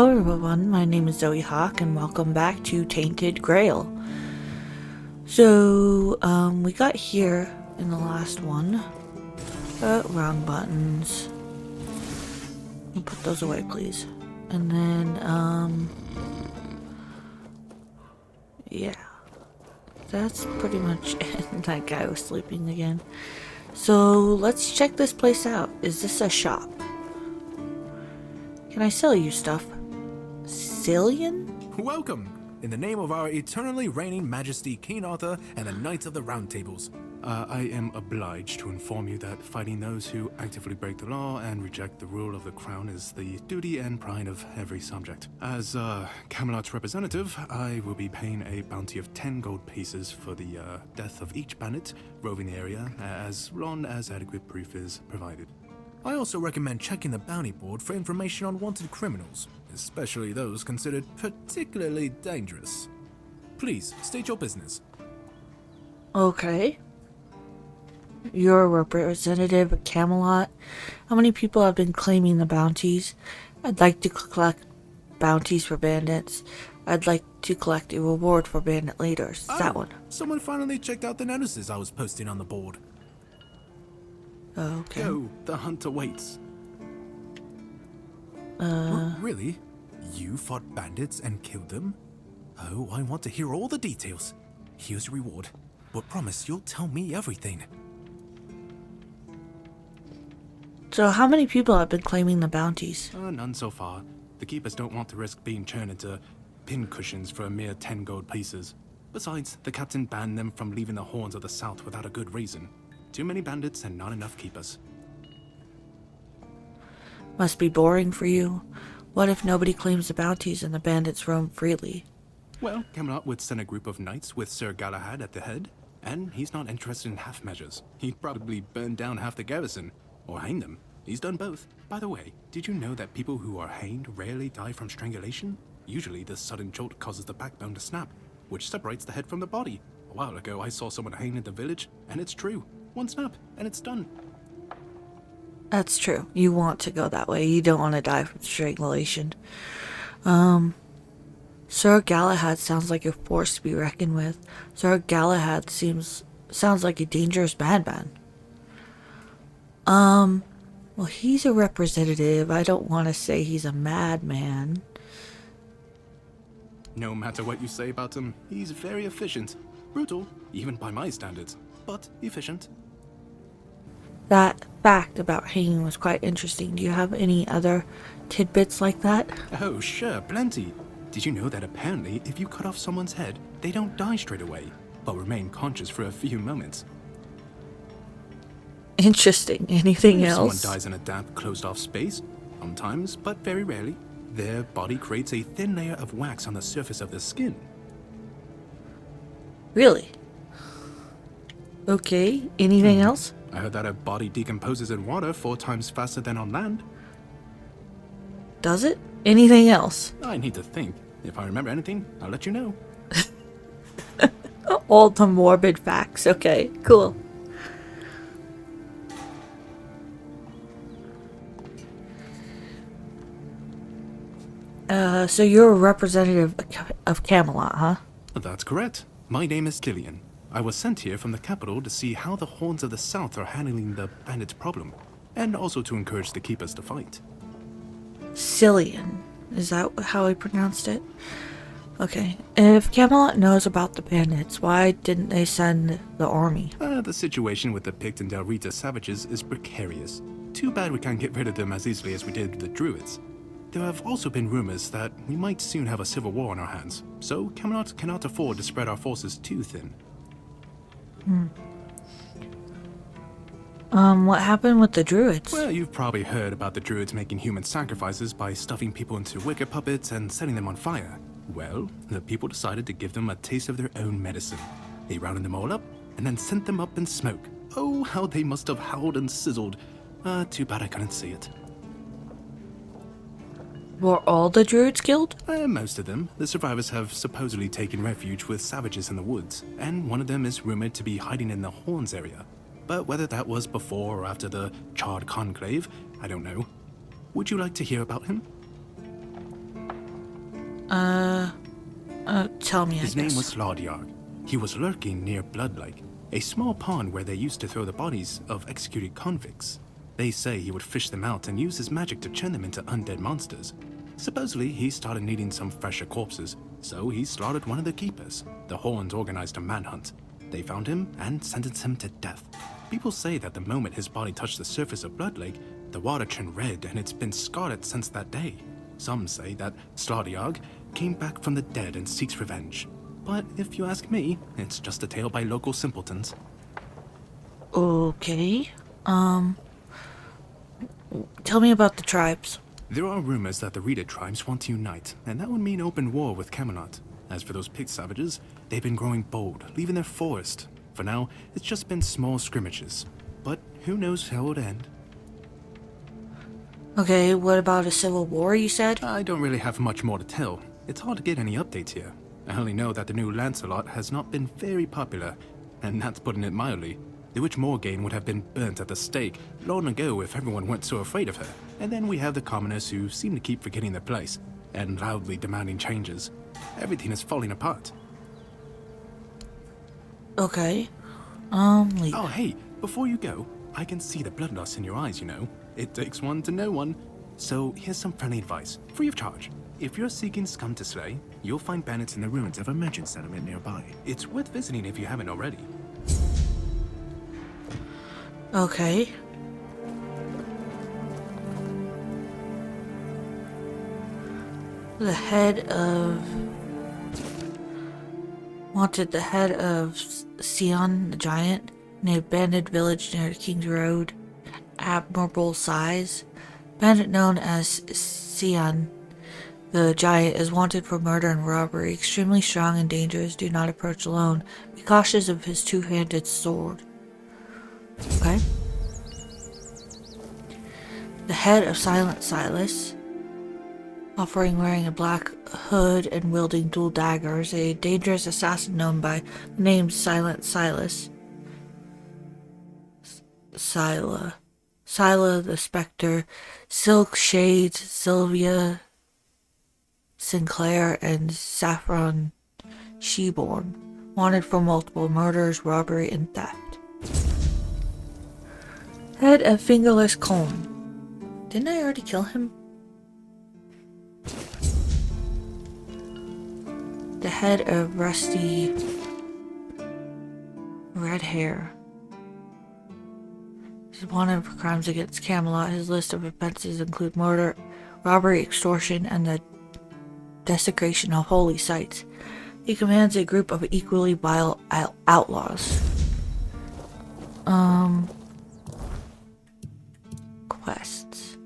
Hello everyone, my name is Zoe Hawk and welcome back to Tainted Grail. So, we got here in the last one. Wrong buttons. I'll put those away, please. And then, yeah. That's pretty much it. That guy was sleeping again. So, let's check this place out. Is this a shop? Can I sell you stuff? Cillian? Welcome! In the name of our eternally reigning majesty, King Arthur, and the Knights of the Round Tables. I am obliged to inform you that fighting those who actively break the law and reject the rule of the crown is the duty and pride of every subject. As Camelot's representative, I will be paying a bounty of 10 gold pieces for the death of each bandit roving the area, as long as adequate proof is provided. I also recommend checking the bounty board for information on wanted criminals, especially those considered particularly dangerous. Please, state your business. Okay. You're a representative of Camelot. How many people have been claiming the bounties? I'd like to collect bounties for bandits. I'd like to collect a reward for bandit leaders. That one. Someone finally checked out the notices I was posting on the board. Okay. Go, the hunt awaits. Really? You fought bandits and killed them? Oh, I want to hear all the details. Here's your reward, but promise you'll tell me everything. So how many people have been claiming the bounties? None so far. The keepers don't want to risk being turned into pincushions for a mere 10 gold pieces. Besides, the captain banned them from leaving the Horns of the South without a good reason. Too many bandits and not enough keepers. Must be boring for you. What if nobody claims the bounties and the bandits roam freely? Well, Camelot would send a group of knights with Sir Galahad at the head, and he's not interested in half measures. He'd probably burn down half the garrison, or hang them. He's done both. By the way, did you know that people who are hanged rarely die from strangulation? Usually the sudden jolt causes the backbone to snap, which separates the head from the body. A while ago I saw someone hanged in the village, and it's true. One snap, and it's done. That's true. You want to go that way. You don't want to die from strangulation. Sir Galahad sounds like a force to be reckoned with. Sir Galahad sounds like a dangerous madman. Well, he's a representative. I don't want to say he's a madman. No matter what you say about him, he's very efficient. Brutal, even by my standards, but efficient. That fact about hanging was quite interesting. Do you have any other tidbits like that? Oh, sure, plenty. Did you know that apparently if you cut off someone's head, they don't die straight away, but remain conscious for a few moments? Interesting. Anything If else? someone dies in a damp, closed-off space, sometimes, but very rarely, their body creates a thin layer of wax on the surface of the skin. Really? Okay. Anything else? I heard that a body decomposes in water 4 times faster than on land. Does it? Anything else? I need to think. If I remember anything, I'll let you know. All the morbid facts. Okay, cool. So you're a representative of Camelot, huh? That's correct. My name is Cillian. I was sent here from the capital to see how the Horns of the South are handling the bandit problem, and also to encourage the keepers to fight. Cillian. Is that how I pronounced it? Okay. If Camelot knows about the bandits, why didn't they send the army? The situation with the Pict and Del Rita savages is precarious. Too bad we can't get rid of them as easily as we did with the Druids. There have also been rumors that we might soon have a civil war on our hands, so Camelot cannot afford to spread our forces too thin. What happened with the druids? Well, you've probably heard about the Druids making human sacrifices by stuffing people into wicker puppets and setting them on fire. Well, the people decided to give them a taste of their own medicine. They rounded them all up and then sent them up in smoke. Oh, how they must have howled and sizzled. Too bad I couldn't see it. Were all the druids killed? Most of them. The survivors have supposedly taken refuge with savages in the woods, and one of them is rumored to be hiding in the Horns area. But whether that was before or after the Charred Conclave, I don't know. Would you like to hear about him? Tell me, His I name guess. was Slaudyarg. He was lurking near Blood Lake, a small pond where they used to throw the bodies of executed convicts. They say he would fish them out and use his magic to turn them into undead monsters. Supposedly, he started needing some fresher corpses, so he slaughtered one of the keepers. The Horns organized a manhunt. They found him and sentenced him to death. People say that the moment his body touched the surface of Blood Lake, the water turned red and it's been scarred since that day. Some say that Slaudyarg came back from the dead and seeks revenge. But if you ask me, it's just a tale by local simpletons. Okay. Tell me about the tribes. There are rumors that the Rita tribes want to unite, and that would mean open war with Camelot. As for those pig savages, they've been growing bold, leaving their forest. For now, it's just been small scrimmages. But who knows how it would end? Okay, what about a civil war, you said? I don't really have much more to tell. It's hard to get any updates here. I only know that the new Lancelot has not been very popular, and that's putting it mildly. The Witch Morgaine would have been burnt at the stake long ago if everyone weren't so afraid of her. And then we have the commoners who seem to keep forgetting their place, and loudly demanding changes. Everything is falling apart. Okay. Leave. Oh, hey, before you go, I can see the bloodlust in your eyes, you know. It takes one to know one. So here's some friendly advice, free of charge. If you're seeking scum to slay, you'll find bandits in the ruins of a merchant settlement nearby. It's worth visiting if you haven't already. Okay. The head of... Wanted the head of Sion the Giant in an abandoned village near King's Road. Admirable size. Bandit known as Sion the Giant is wanted for murder and robbery. Extremely strong and dangerous. Do not approach alone. Be cautious of his two-handed sword. Okay. The head of Silent Silas. Offering wearing a black hood and wielding dual daggers. A dangerous assassin known by the name Silent Silas. Scylla the Spectre, Silk Shades, Sylvia Sinclair, and Saffron Sheborn, wanted for multiple murders, robbery, and theft. Head of Fingerless Comb. Didn't I already kill him? The head of Rusty Red Hair. He's wanted for crimes against Camelot. His list of offenses include murder, robbery, extortion, and the desecration of holy sites. He commands a group of equally vile outlaws. Quests.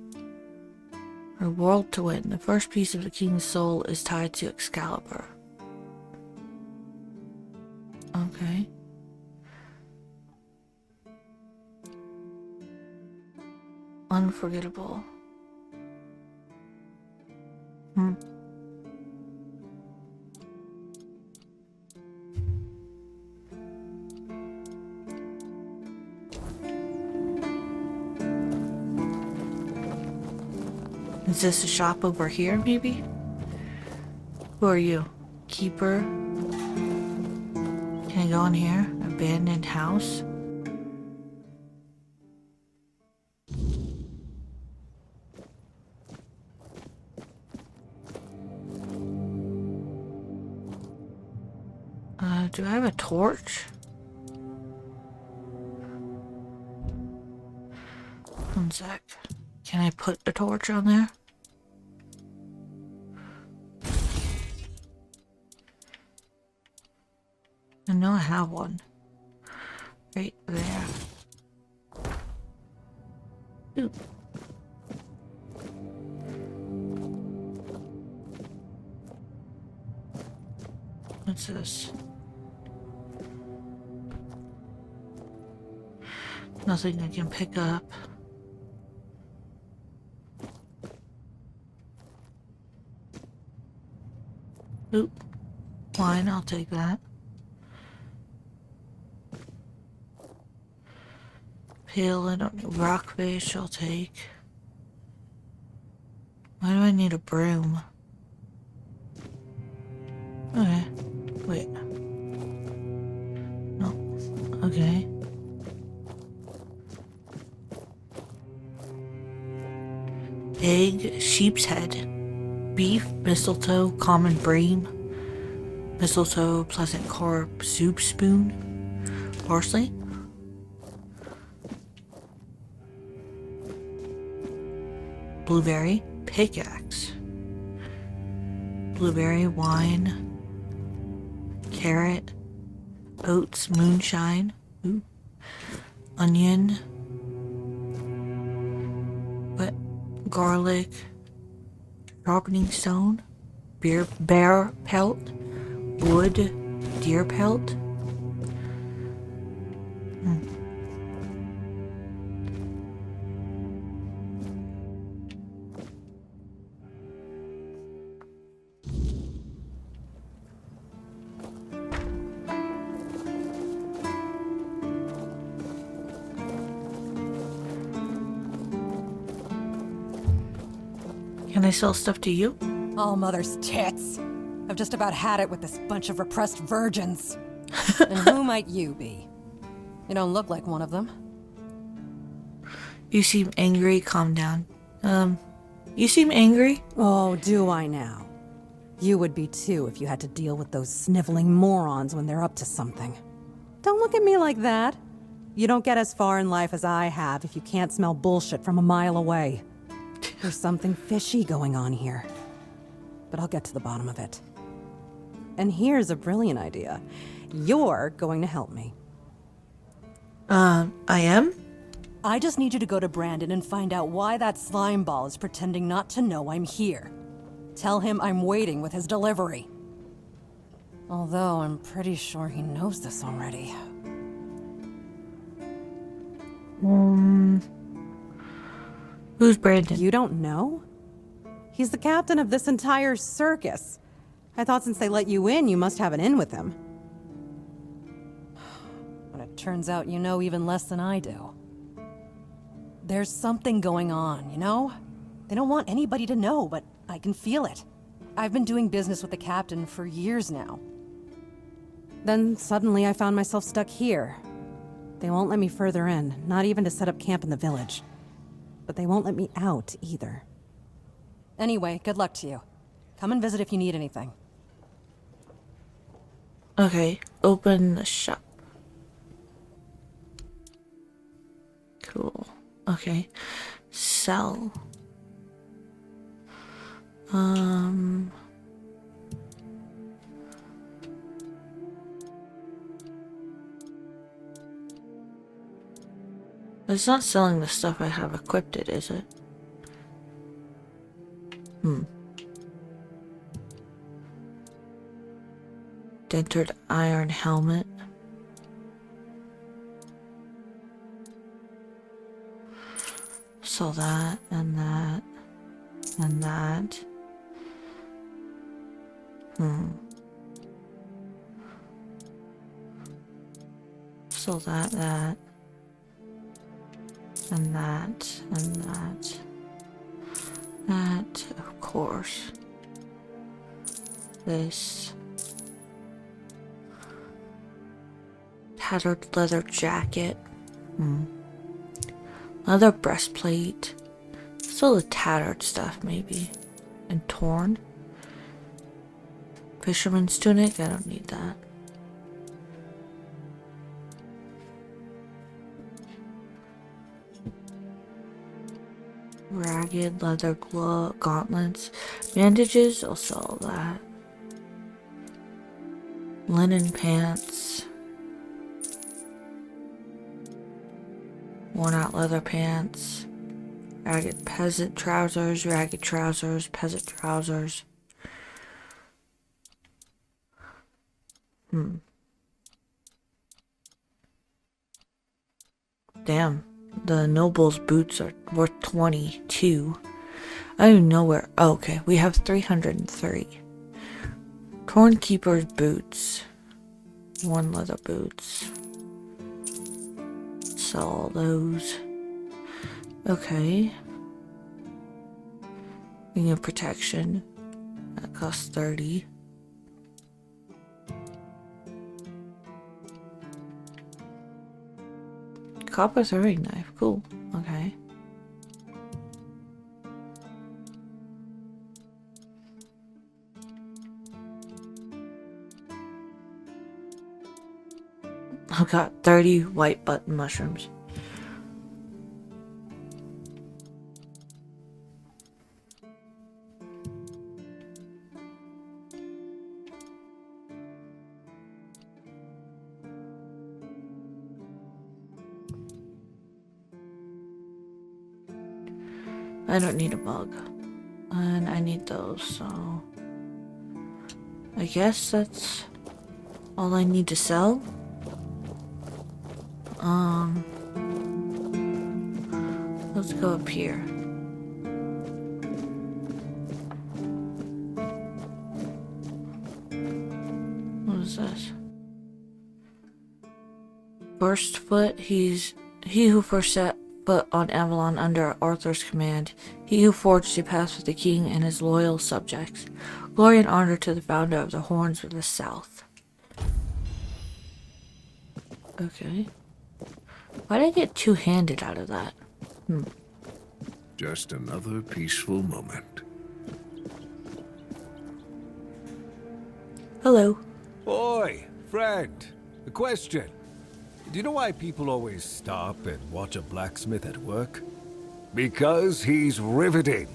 A world to win. The first piece of the king's soul is tied to Excalibur. Okay. Unforgettable. Is this a shop over here, maybe? Who are you? Keeper? Can I go in here? Abandoned house? Do I have a torch? One sec. Can I put a torch on there? I know I have one. Right there. Ooh. What's this? Nothing I can pick up. Oop. Wine, I'll take that. Pale, I don't need rockfish, I'll take. Why do I need a broom? sheep's head. Beef, mistletoe, common bream. Mistletoe, pleasant corp, soup spoon. Parsley. Blueberry, pickaxe. Blueberry, wine. Carrot. Oats, moonshine. Ooh. Onion. What? Garlic. Sharpening stone. Bear pelt. Wood. Deer pelt. Can I sell stuff to you? All mother's tits. I've just about had it with this bunch of repressed virgins. And who might you be? You don't look like one of them. You seem angry. Calm down. You seem angry? Oh, do I now? You would be too if you had to deal with those sniveling morons when they're up to something. Don't look at me like that. You don't get as far in life as I have if you can't smell bullshit from a mile away. There's something fishy going on here. But I'll get to the bottom of it. And here's a brilliant idea. You're going to help me. I am? I just need you to go to Brandon and find out why that slime ball is pretending not to know I'm here. Tell him I'm waiting with his delivery. Although I'm pretty sure he knows this already. Who's Brandon? You don't know? He's the captain of this entire circus. I thought since they let you in, you must have an in with him. But it turns out you know even less than I do. There's something going on, you know? They don't want anybody to know, but I can feel it. I've been doing business with the captain for years now. Then suddenly I found myself stuck here. They won't let me further in, not even to set up camp in the village. But they won't let me out either. Anyway, good luck to you. Come and visit if you need anything. Okay, open the shop. Cool. Okay. Sell. It's not selling the stuff I have equipped, it, is it? Dented iron helmet. So that, and that, and that. So that, and that, and that. That, of course. This. Tattered leather jacket. Leather breastplate. Still the tattered stuff, maybe. And torn. Fisherman's tunic. I don't need that. Ragged leather glove, gauntlets. Bandages. I'll sell that. Linen pants. Worn out leather pants. Ragged peasant trousers. Ragged trousers. Peasant trousers. Damn. The noble's boots are worth 22. I don't even know where. Oh, okay, we have 303. Cornkeeper's boots. 1 leather boots. Sell all those. Okay. Ring of protection. That costs 30. Copper throwing knife. Cool. Okay. I've got 30 white button mushrooms. I don't need a bug. And I need those, so I guess that's all I need to sell. Let's go up here. What is this? First foot, he who first set foot on Avalon under Arthur's command, he who forged a path with the king and his loyal subjects. Glory and honor to the founder of the Horns of the South. Okay. Why did I get two-handed out of that? Just another peaceful moment. Hello. Oi, friend. A question. Do you know why people always stop and watch a blacksmith at work? Because he's riveting.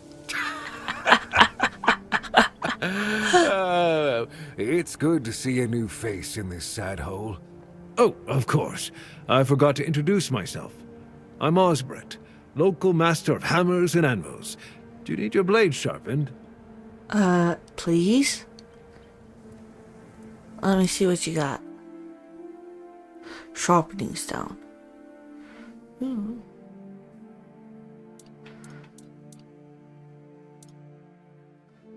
It's good to see a new face in this sad hole. Oh, of course. I forgot to introduce myself. I'm Osbert, local master of hammers and anvils. Do you need your blade sharpened? Please? Let me see what you got. Sharpening stone.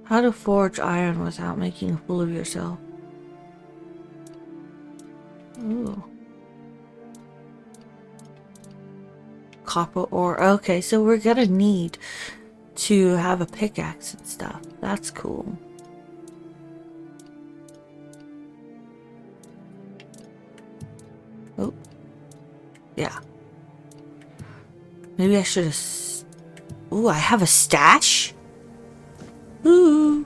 How to forge iron without making a fool of yourself. Ooh. Copper ore. Okay, so we're gonna need to have a pickaxe and stuff. That's cool. Oh. Yeah. Maybe I should have... Ooh, I have a stash? Ooh.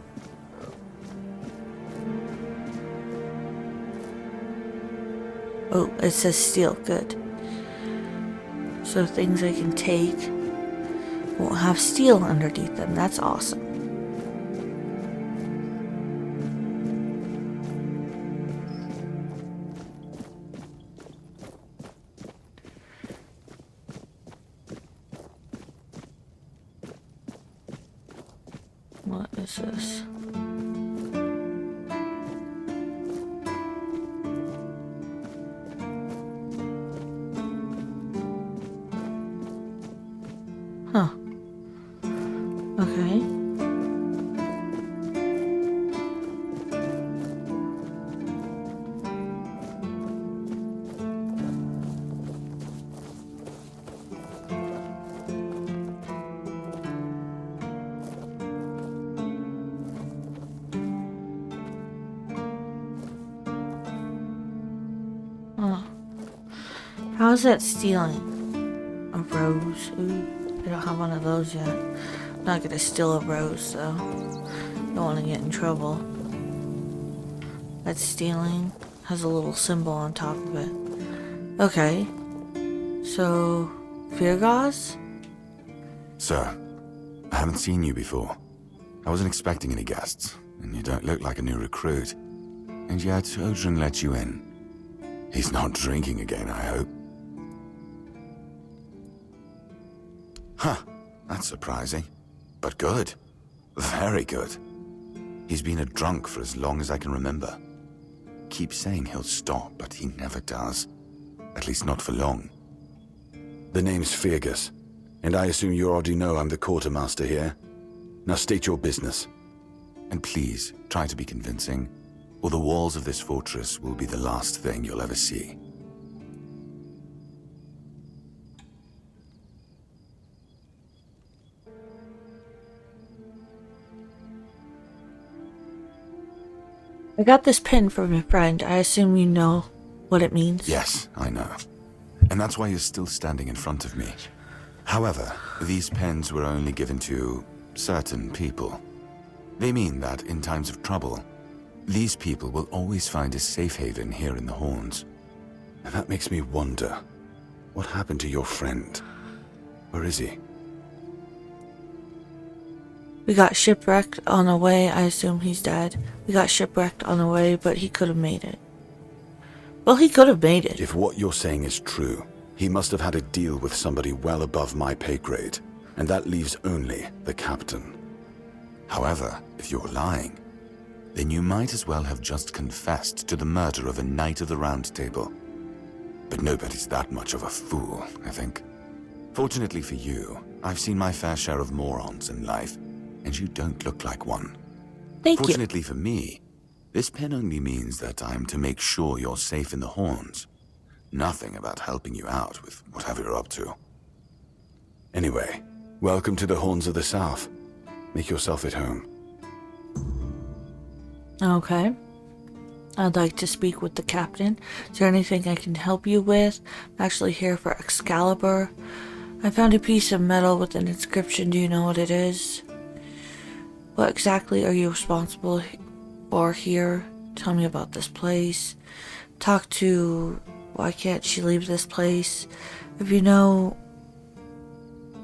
Oh, it says steel. Good. So things I can take won't have steel underneath them. That's awesome. What is this? Huh. Okay. How's that stealing? A rose? Ooh, I don't have one of those yet. I'm not gonna steal a rose though. Don't want to get in trouble. That's stealing. Has a little symbol on top of it. Okay. So, Virgos? Sir, I haven't seen you before. I wasn't expecting any guests, and you don't look like a new recruit. And yet, Odrin let you in. He's not drinking again, I hope. Huh, that's surprising. But good. Very good. He's been a drunk for as long as I can remember. Keeps saying he'll stop, but he never does. At least not for long. The name's Fergus, and I assume you already know I'm the quartermaster here. Now state your business. And please, try to be convincing, or the walls of this fortress will be the last thing you'll ever see. I got this pin from a friend. I assume you know what it means. Yes, I know. And that's why you're still standing in front of me. However, these pens were only given to certain people. They mean that in times of trouble, these people will always find a safe haven here in the Horns. And that makes me wonder, what happened to your friend? Where is he? We got shipwrecked on the way. I assume he's dead. We got shipwrecked on the way, but he could have made it. Well, he could have made it. If what you're saying is true, he must have had a deal with somebody well above my pay grade, and that leaves only the captain. However, if you're lying, then you might as well have just confessed to the murder of a Knight of the Round Table. But nobody's that much of a fool, I think. Fortunately for you, I've seen my fair share of morons in life, and you don't look like one. Thank you. Fortunately for me, this pen only means that I'm to make sure you're safe in the Horns. Nothing about helping you out with whatever you're up to. Anyway, welcome to the Horns of the South. Make yourself at home. Okay. I'd like to speak with the captain. Is there anything I can help you with? I'm actually here for Excalibur. I found a piece of metal with an inscription. Do you know what it is? What exactly are you responsible for here? Tell me about this place. Talk to... Why can't she leave this place? If you know...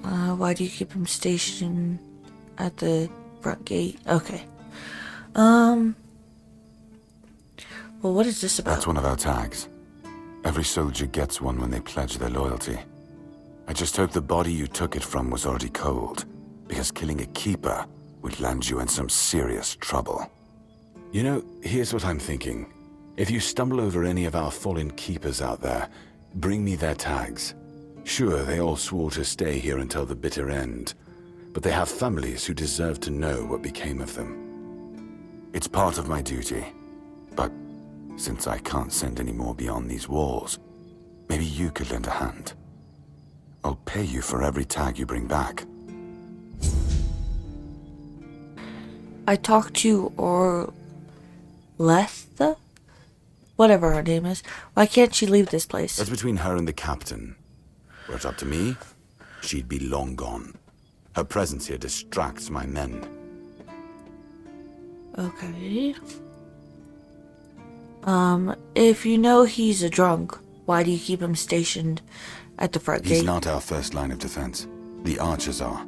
why do you keep him stationed at the front gate? Okay. Well, what is this about? That's one of our tags. Every soldier gets one when they pledge their loyalty. I just hope the body you took it from was already cold, because killing a keeper would land you in some serious trouble. You know, here's what I'm thinking. If you stumble over any of our fallen keepers out there, bring me their tags. Sure, they all swore to stay here until the bitter end, but they have families who deserve to know what became of them. It's part of my duty, but since I can't send any more beyond these walls, maybe you could lend a hand. I'll pay you for every tag you bring back. I talked to Orletha? Whatever her name is. Why can't she leave this place? That's between her and the captain. Were it up to me, she'd be long gone. Her presence here distracts my men. Okay. If you know he's a drunk, why do you keep him stationed at the front gate? He's not our first line of defense. The archers are.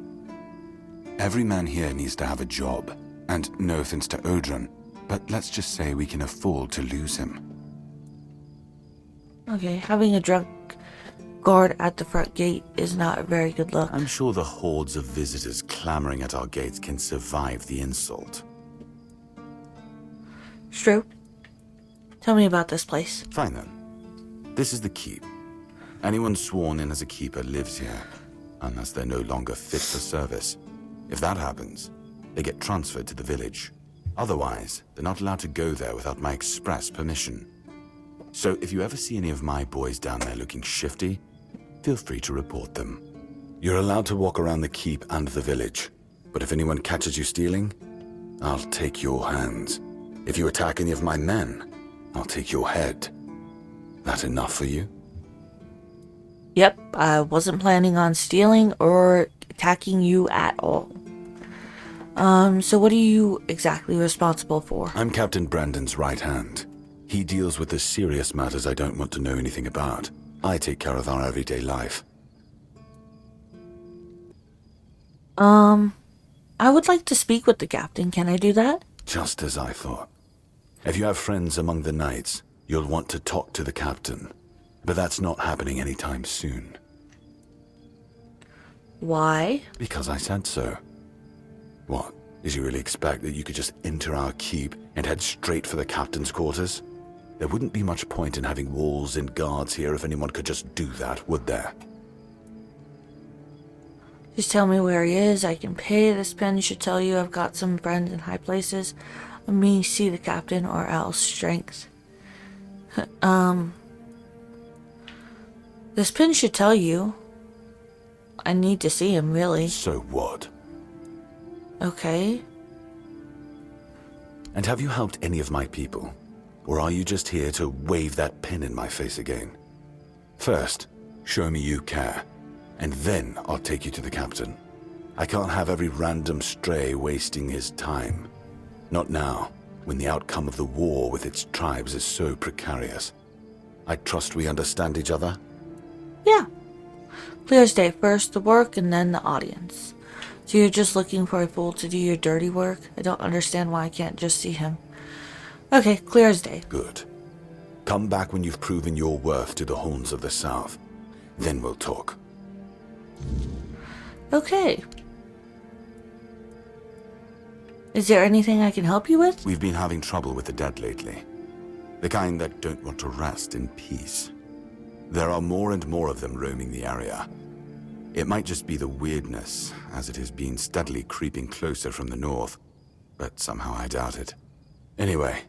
Every man here needs to have a job. And no offense to Odrin, but let's just say we can afford to lose him. Okay, having a drunk guard at the front gate is not a very good look. I'm sure the hordes of visitors clamoring at our gates can survive the insult. It's true. Tell me about this place. Fine then. This is the keep. Anyone sworn in as a keeper lives here, unless they're no longer fit for service. If that happens, they get transferred to the village. Otherwise, they're not allowed to go there without my express permission. So if you ever see any of my boys down there looking shifty, feel free to report them. You're allowed to walk around the keep and the village, but if anyone catches you stealing, I'll take your hands. If you attack any of my men, I'll take your head. That enough for you? Yep, I wasn't planning on stealing or attacking you at all. So what are you exactly responsible for? I'm Captain Brandon's right hand. He deals with the serious matters I don't want to know anything about. I take care of our everyday life. I would like to speak with the captain. Can I do that? Just as I thought. If you have friends among the knights, you'll want to talk to the captain. But that's not happening anytime soon. Why? Because I said so. What? Did you really expect that you could just enter our keep and head straight for the captain's quarters? There wouldn't be much point in having walls and guards here if anyone could just do that, would there? Just tell me where he is. I can pay. This pen should tell you I've got some friends in high places. Let me see the captain or else strength. This pin should tell you. I need to see him, really. So what? Okay. And have you helped any of my people? Or are you just here to wave that pin in my face again? First, show me you care, and then I'll take you to the captain. I can't have every random stray wasting his time. Not now, when the outcome of the war with its tribes is so precarious. I trust we understand each other? Yeah. Clear as day. First the work and then the audience. So you're just looking for a fool to do your dirty work? I don't understand why I can't just see him. Okay, clear as day. Good. Come back when you've proven your worth to the Horns of the South. Then we'll talk. Okay. Is there anything I can help you with? We've been having trouble with the dead lately. The kind that don't want to rest in peace. There are more and more of them roaming the area. It might just be the weirdness, as it has been steadily creeping closer from the north, but somehow I doubt it. Anyway,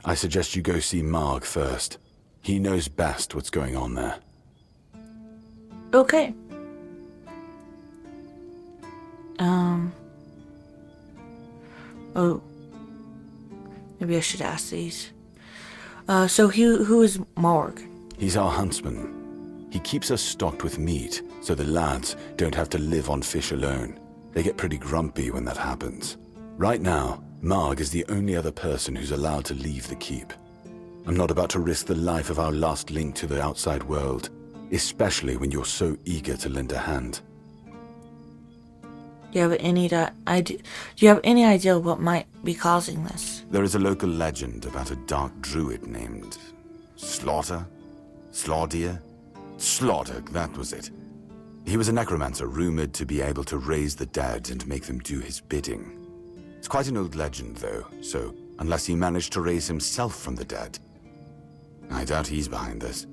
I suggest you go see Marg first. He knows best what's going on there. Okay. Oh. Maybe I should ask these. So who is Marg? He's our huntsman. He keeps us stocked with meat, so the lads don't have to live on fish alone. They get pretty grumpy when that happens. Right now, Marg is the only other person who's allowed to leave the keep. I'm not about to risk the life of our last link to the outside world, especially when you're so eager to lend a hand. Do you have any idea what might be causing this? There is a local legend about a dark druid named Slaughter? Slaughter, that was it. He was a necromancer rumored to be able to raise the dead and make them do his bidding. It's quite an old legend, though, so unless he managed to raise himself from the dead, I doubt he's behind this.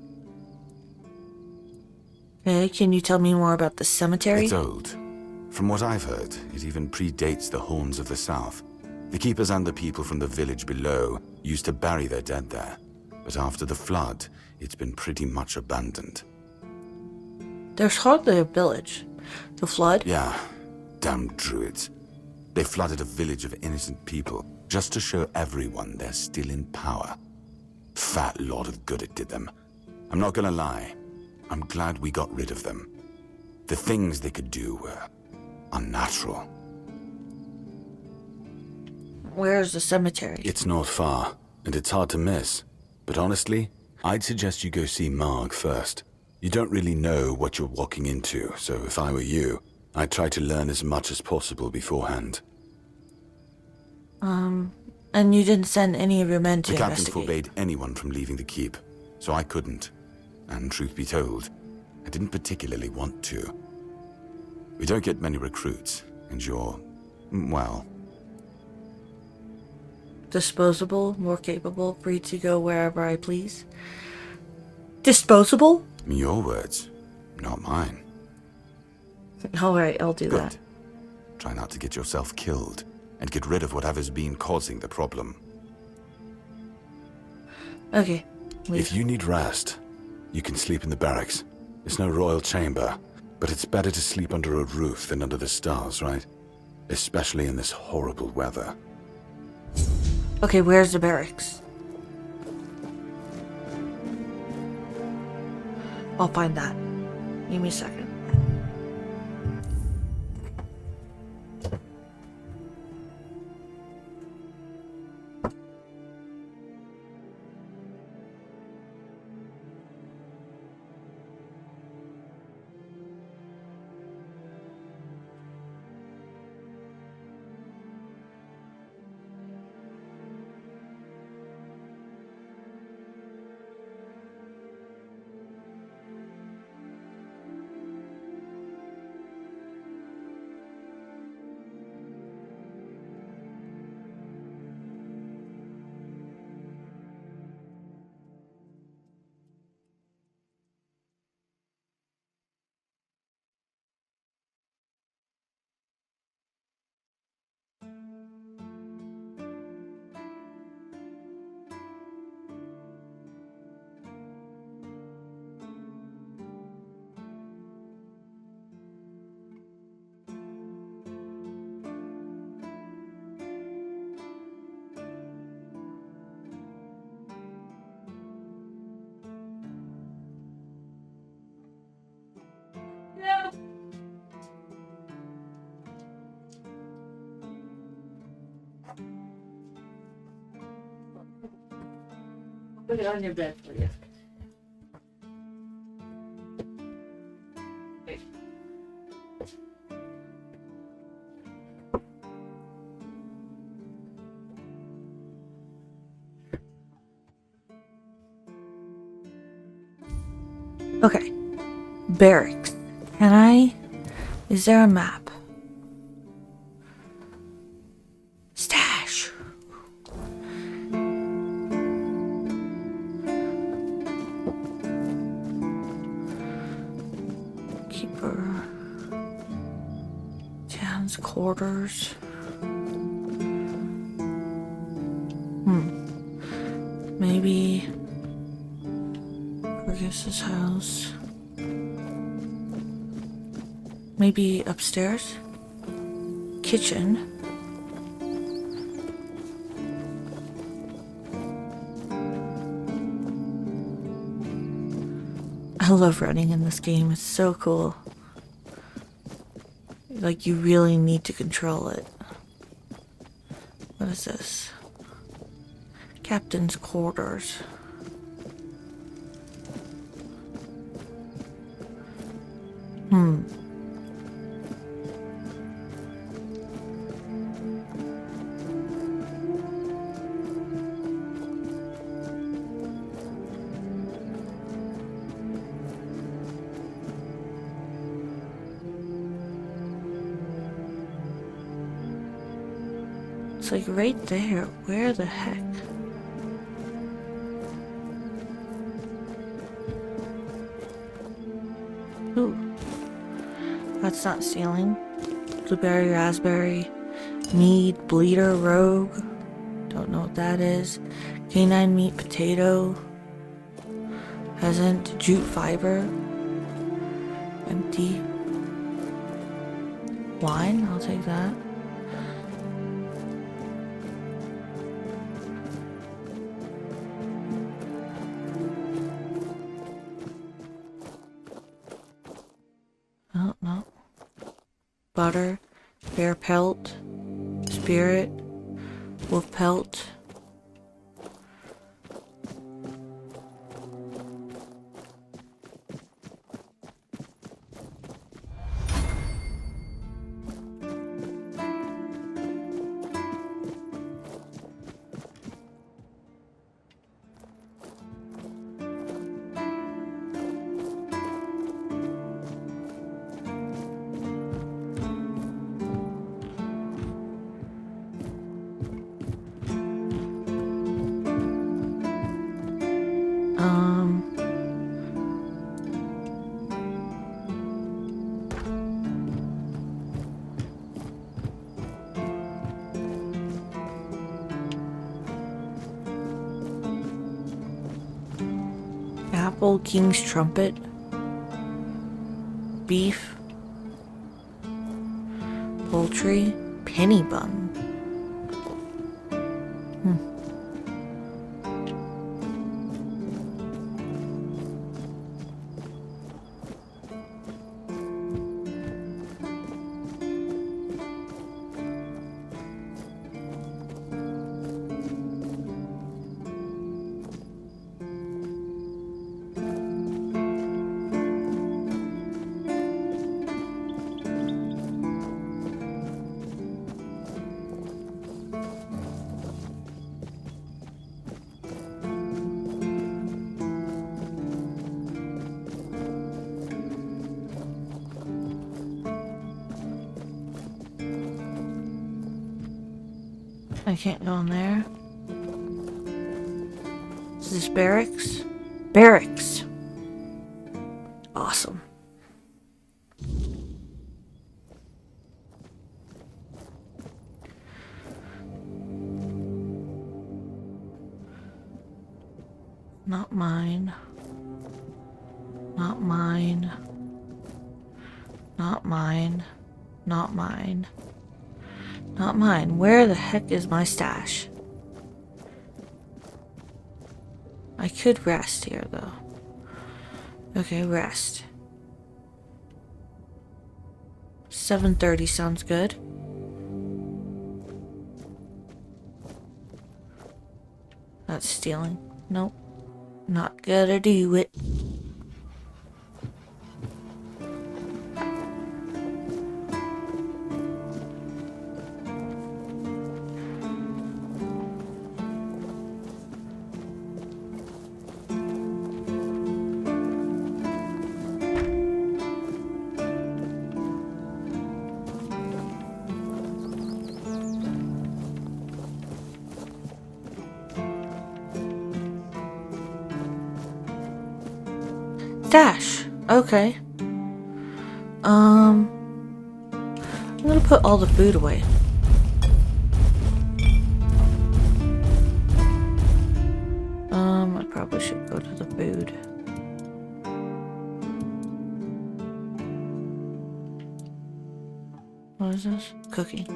Okay, can you tell me more about the cemetery? It's old. From what I've heard, it even predates the Horns of the South. The keepers and the people from the village below used to bury their dead there, but after the flood, it's been pretty much abandoned. There's hardly a village. The flood? Yeah, damn druids. They flooded a village of innocent people just to show everyone they're still in power. Fat lot of good it did them. I'm not gonna lie, I'm glad we got rid of them. The things they could do were unnatural. Where's the cemetery? It's not far, and it's hard to miss. But honestly, I'd suggest you go see Marg first. You don't really know what you're walking into, so if I were you, I'd try to learn as much as possible beforehand. And you didn't send any of your men to The captain investigate? forbade anyone from leaving the keep, so I couldn't. And truth be told, I didn't particularly want to. We don't get many recruits, and you're, well... Disposable, more capable, free to go wherever I please. Disposable? Your words, not mine. Alright, I'll do Good. that. Try not to get yourself killed, and get rid of whatever's been causing the problem. Okay, leave. If you need rest, you can sleep in the barracks. It's no royal chamber, but it's better to sleep under a roof than under the stars, right? Especially in this horrible weather. Okay, where's the barracks? I'll find that. Give me a second. Put it on your bed for you. Okay. Barracks. Can I? Is there a map? Stash. Keeper. Jan's quarters. Maybe Fergus's house. Maybe upstairs? Kitchen? I love running in this game. It's so cool. Like, you really need to control it. What is this? Captain's quarters. It's like right there. Where the heck? Ooh. That's not stealing. Blueberry, raspberry, mead, bleeder, rogue. Don't know what that is. Canine meat, potato. Peasant, jute fiber. Empty. Wine, I'll take that. Oh, no. Butter, bear pelt, spirit, wolf pelt. Apple, king's trumpet, beef, poultry, penny bun. I can't go in there. Is this barracks? Barracks! Awesome. Not mine. Not mine. Not mine. Not mine. Not mine. Where the heck is my stash? I could rest here, though. Okay, rest. 7:30 sounds good. That's stealing. Nope. Not gonna do it. Stash. Okay. I'm gonna put all the food away. I probably should go to the food. What is this? Cooking.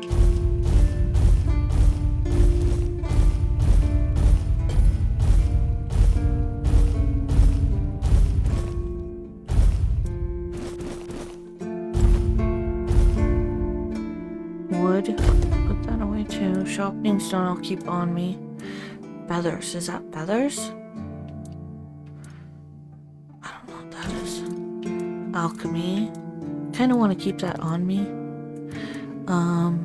Wood. Put that away too. Shopping stone I'll keep on me. Feathers. Is that feathers? I don't know what that is. Alchemy. Kind of want to keep that on me. I'll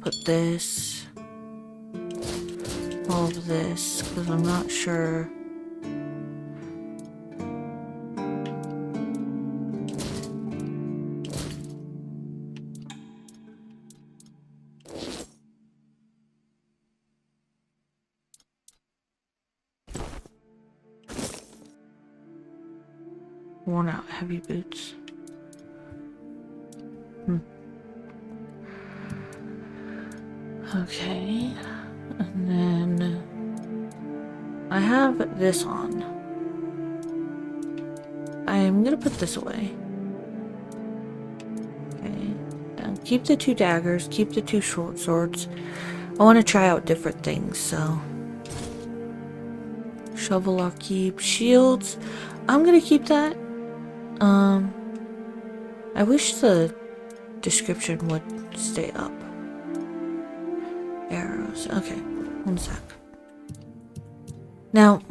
put this. All of this, because I'm not sure. Worn out heavy boots. Okay. And then I have this on. I'm gonna put this away. Okay. Now keep the 2 daggers, keep the 2 short swords. I want to try out different things, so. Shovel I'll keep. Shields. I'm gonna keep that. I wish the description would stay up. Arrows. Okay, 1 sec. Now,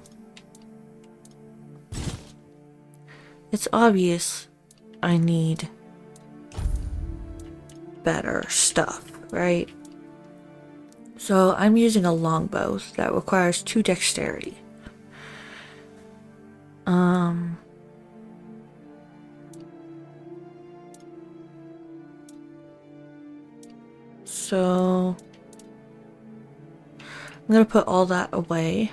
it's obvious I need better stuff, right? So I'm using a longbow that requires 2 dexterity. So I'm gonna put all that away.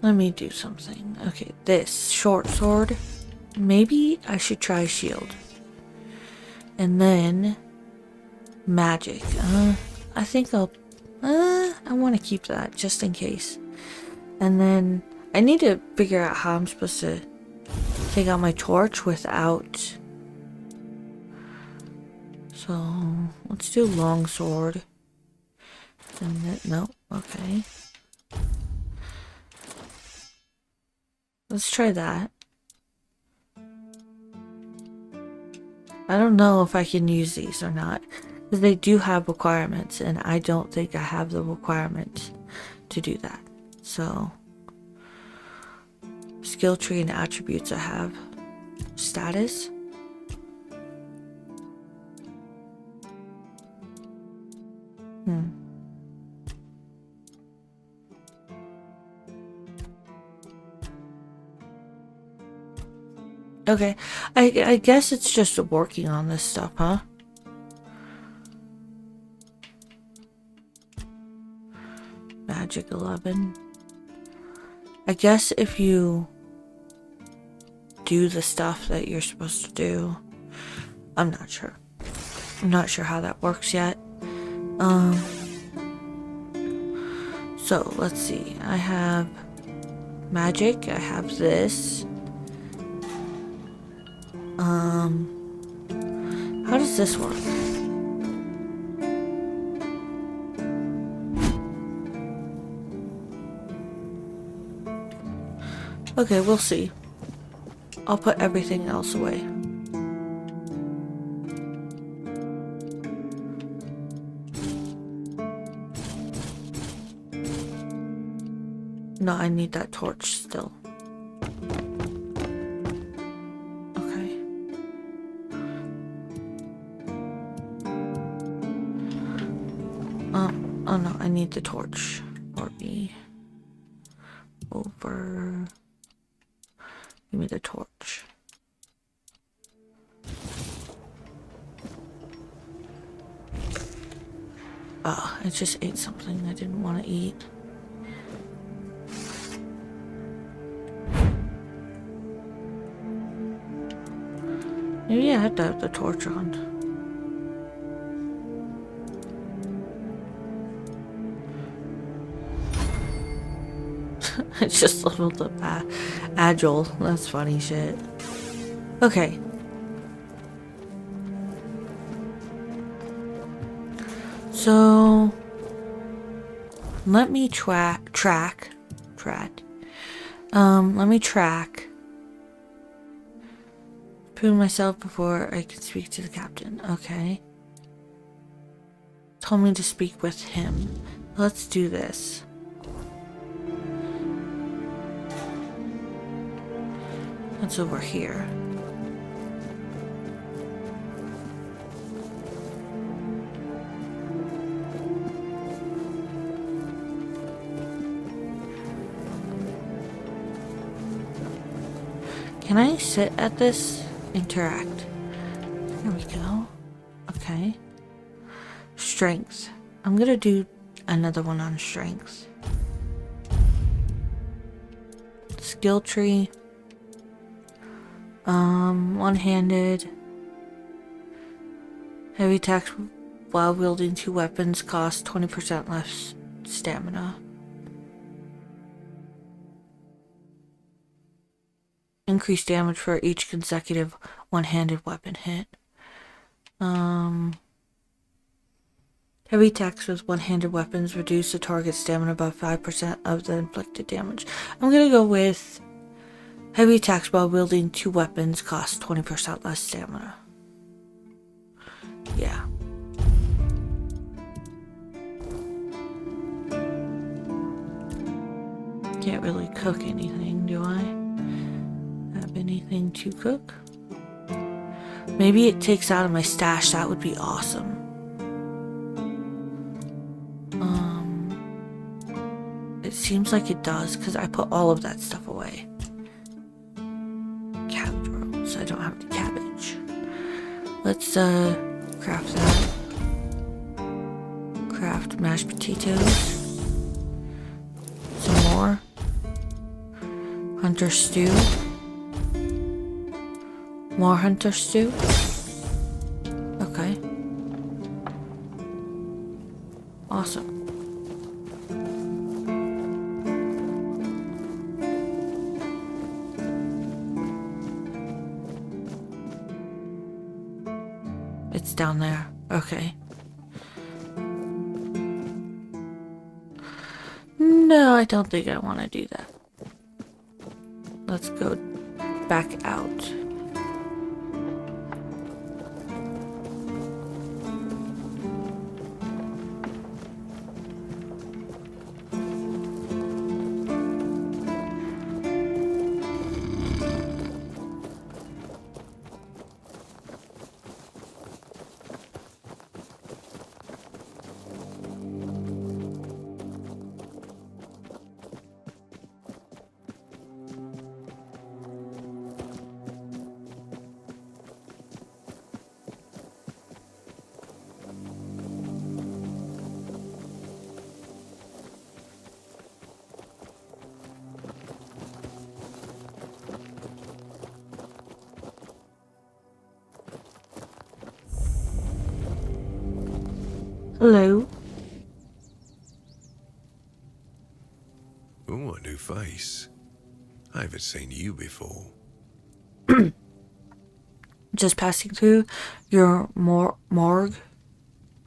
Let me do something. Okay, this short sword. Maybe I should try shield. And then magic. I think I want to keep that just in case. And then I need to figure out how I'm supposed to take out my torch without. So let's do longsword. And then, no, okay. Let's try that. I don't know if I can use these or not, because they do have requirements, and I don't think I have the requirement to do that. So, skill tree and attributes I have. Status. Okay, I guess it's just working on this stuff, huh? Magic 11. I guess if you do the stuff that you're supposed to do, I'm not sure. I'm not sure how that works yet. So let's see. I have magic. I have this. How does this work? Okay, we'll see. I'll put everything else away. No, I need that torch still. Okay. Oh no, I need the torch. Or be over. Give me the torch. Oh, I just ate something I didn't want to eat. Maybe I had to have the torch on. It's just leveled up agile. That's funny shit. Okay. So let me track. Let me track. Prove myself before I can speak to the captain. Okay. Told me to speak with him. Let's do this. That's over here. Can I sit at this? Interact. There we go. Okay. Strength. I'm gonna do another one on strength. Skill tree. One-handed. Heavy attacks while wielding 2 weapons cost 20% less stamina. Increase damage for each consecutive one-handed weapon hit. Heavy attacks with one-handed weapons reduce the target stamina by 5% of the inflicted damage. I'm gonna go with heavy attacks while wielding 2 weapons cost 20% less stamina. Yeah. Can't really cook anything, do I? Have anything to cook? Maybe it takes out of my stash. That would be awesome. It seems like it does because I put all of that stuff away. Cabbage rolls. I don't have the cabbage. Let's craft that. Craft mashed potatoes. Some more. Hunter stew. More hunter stew. Okay. Awesome. It's down there. Okay. No, I don't think I want to do that. Let's go back out. Hello. Oh, a new face. I haven't seen you before. Just passing through your morgue.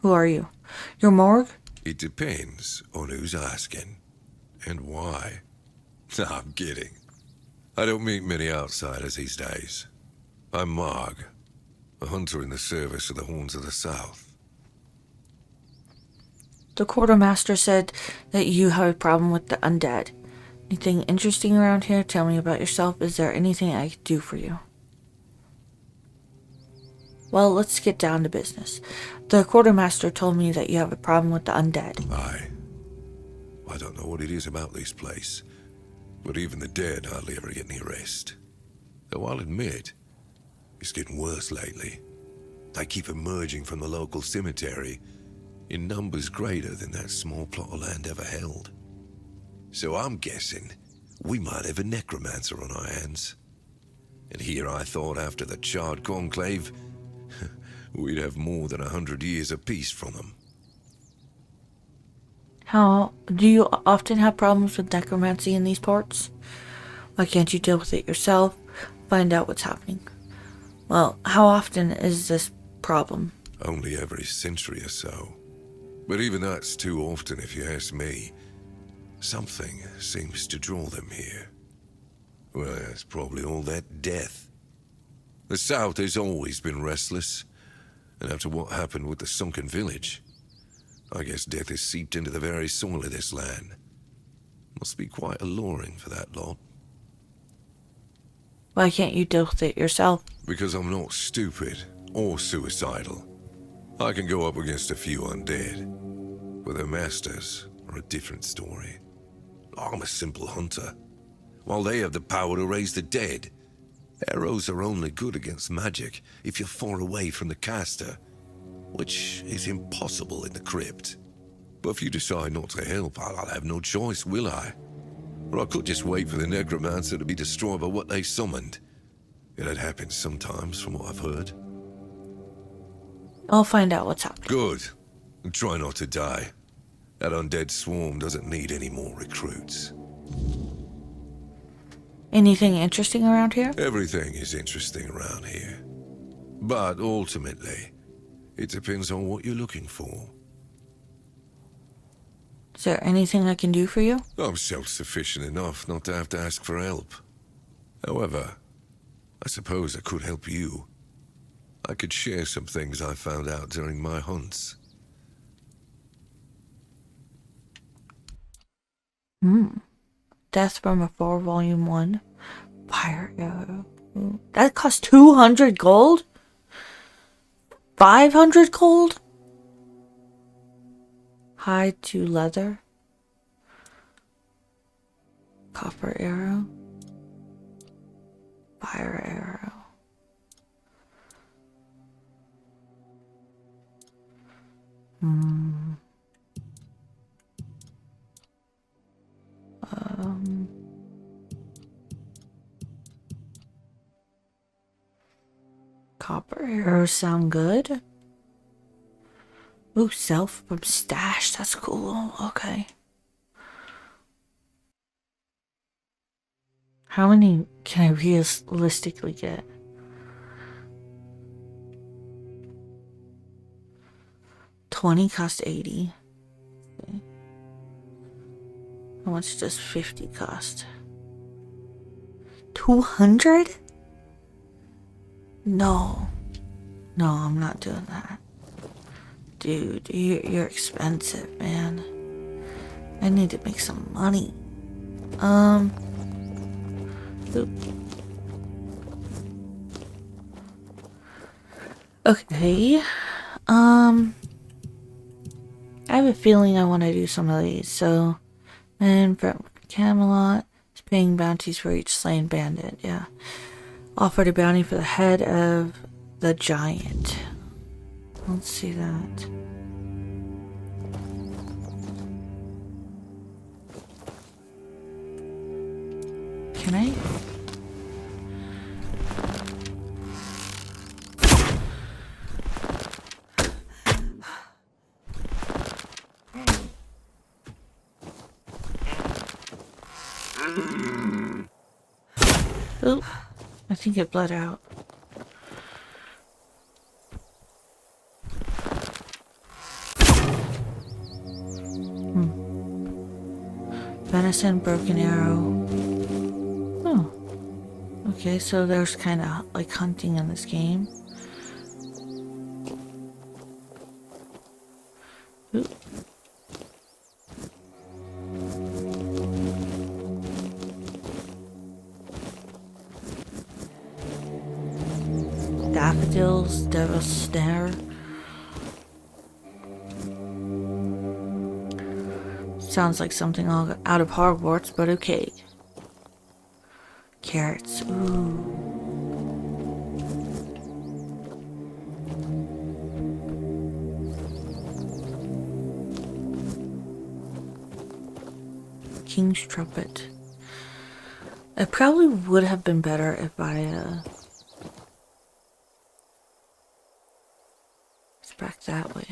Who are you? Your morgue? It depends on who's asking. And why. No, I'm kidding. I don't meet many outsiders these days. I'm Marg, a hunter in the service of the Horns of the South. The quartermaster said that you have a problem with the undead. Anything interesting around here? Tell me about yourself. Is there anything I can do for you? Well, let's get down to business. The quartermaster told me that you have a problem with the undead. Aye. I don't know what it is about this place, but even the dead hardly ever get any rest. Though I'll admit, it's getting worse lately. They keep emerging from the local cemetery, in numbers greater than that small plot of land ever held. So I'm guessing we might have a necromancer on our hands. And here I thought after the Charred Conclave, we'd have more than 100 years of peace from them. How do you often have problems with necromancy in these parts? Why can't you deal with it yourself? Find out what's happening. Well, how often is this problem? Only every century or so. But even that's too often if you ask me. Something seems to draw them here. Well, it's probably all that death. The South has always been restless. And after what happened with the sunken village, I guess death has seeped into the very soil of this land. Must be quite alluring for that lot. Why can't you deal with it yourself? Because I'm not stupid or suicidal. I can go up against a few undead, but their masters are a different story. I'm a simple hunter, while they have the power to raise the dead. Arrows are only good against magic if you're far away from the caster, which is impossible in the crypt. But if you decide not to help, I'll have no choice, will I? Or I could just wait for the necromancer to be destroyed by what they summoned. It happens sometimes, from what I've heard. I'll find out what's happening. Good. And try not to die. That undead swarm doesn't need any more recruits. Anything interesting around here? Everything is interesting around here. But ultimately, it depends on what you're looking for. Is there anything I can do for you? I'm self-sufficient enough not to have to ask for help. However, I suppose I could help you. I could share some things I found out during my hunts. Death from a 4 volume 1. Fire arrow. That costs 200 gold? 500 gold? Hide to leather. Copper arrow. Fire arrow. Copper arrows sound good. Ooh, self from stash. That's cool. Okay. How many can I realistically get? $20 cost 80. Okay. How much does 50 cost? 200? No. No, I'm not doing that. Dude, you're expensive, man. I need to make some money. Oop. Okay. I have a feeling I want to do some of these. So, and from Camelot, is paying bounties for each slain bandit. Yeah. Offered a bounty for the head of the giant. Let's see that. Can I? Oh, I think it bled out. Venison, broken arrow. Oh. Okay, so there's kind of like hunting in this game. Ooh. Daffodils, Devil's Snare. Sounds like something out of Hogwarts, but okay. Carrots, ooh. King's Trumpet. It probably would have been better if I, it's back that way.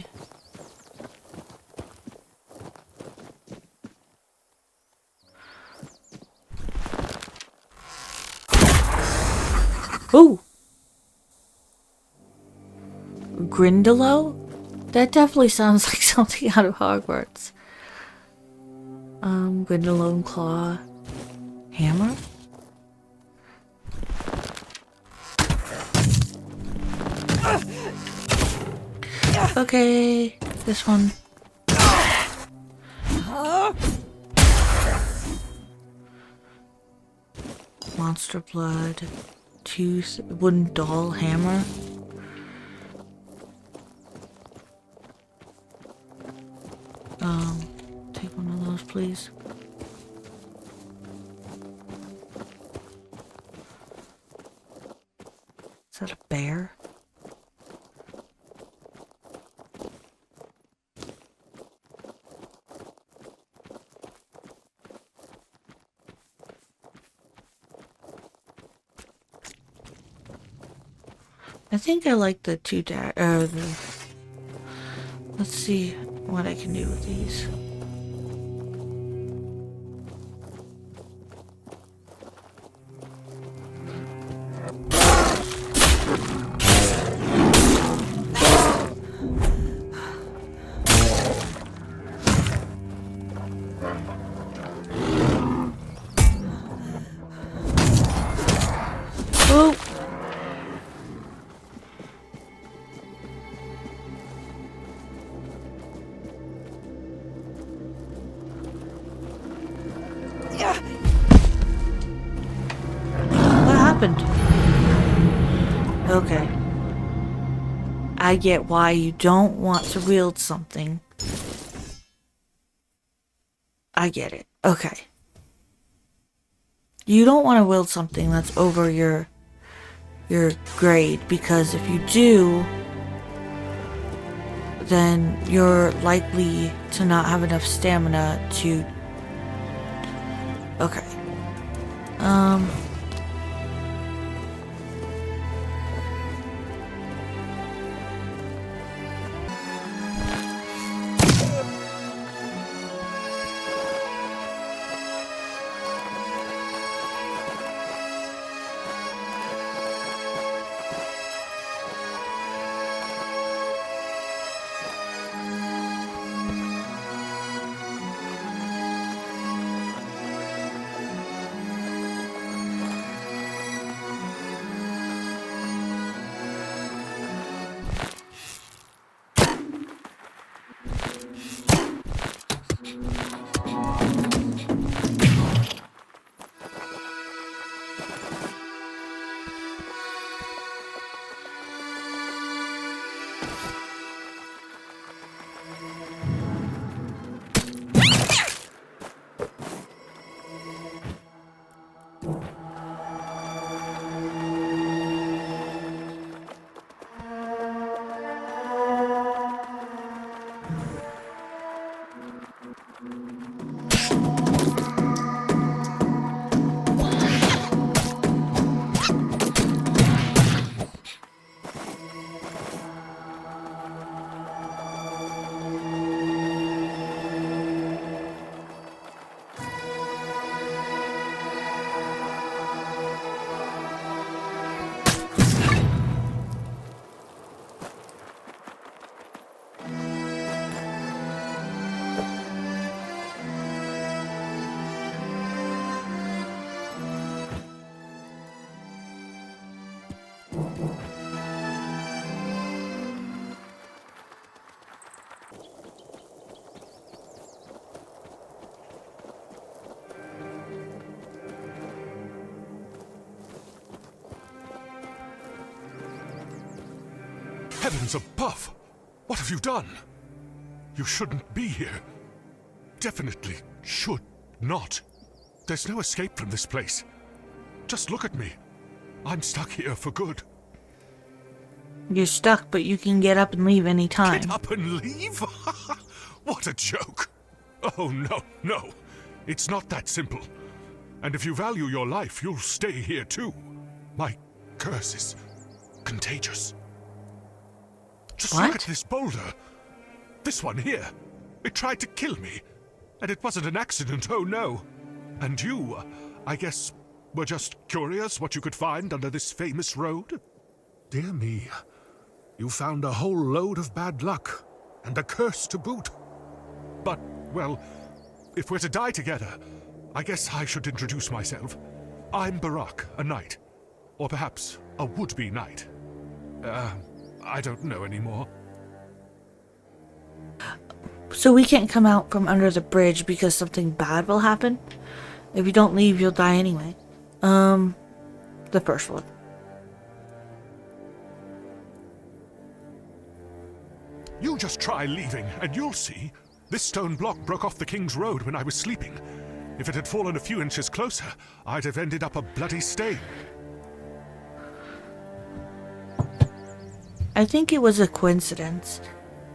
Ooh! Grindylow? That definitely sounds like something out of Hogwarts. Grindylow Claw. Hammer? Okay, this one. Monster blood. Tooth. Wooden doll hammer. Take one of those, please. Is that a bear? I think I like the let's see what I can do with these. Oh! What happened? Okay. I get why you don't want to wield something. I get it. Okay. You don't want to wield something that's over your grade, because if you do, then you're likely to not have enough stamina to... Okay. Heavens above! What have you done? You shouldn't be here. Definitely should not. There's no escape from this place. Just look at me. I'm stuck here for good. You're stuck, but you can get up and leave any time. Get up and leave? What a joke. Oh, no, no. It's not that simple. And if you value your life, you'll stay here too. My curse is contagious. Just What? look at this boulder. This one here. It tried to kill me. And it wasn't an accident, oh no. And you, I guess, were just curious what you could find under this famous road? Dear me. You found a whole load of bad luck. And a curse to boot. But, well, if we're to die together, I guess I should introduce myself. I'm Barak, a knight. Or perhaps a would-be knight. I don't know anymore. So we can't come out from under the bridge because something bad will happen? If you don't leave, you'll die anyway. The first one. You just try leaving, and you'll see. This stone block broke off the King's Road when I was sleeping. If it had fallen a few inches closer, I'd have ended up a bloody stain. I think it was a coincidence.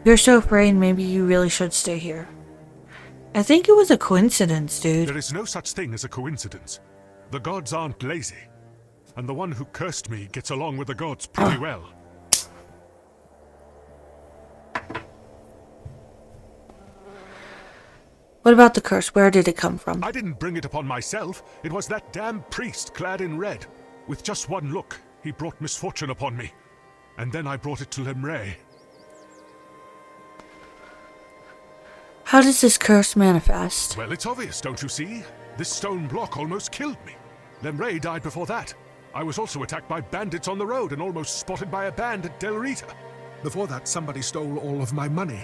You're so afraid, maybe you really should stay here. I think it was a coincidence, dude. There is no such thing as a coincidence. The gods aren't lazy. And the one who cursed me gets along with the gods pretty well. What about the curse? Where did it come from? I didn't bring it upon myself. It was that damn priest clad in red. With just one look, he brought misfortune upon me. And then I brought it to Lemray. How does this curse manifest? Well, it's obvious, don't you see? This stone block almost killed me. Lemray died before that. I was also attacked by bandits on the road and almost spotted by a band at Del Rita. Before that, somebody stole all of my money.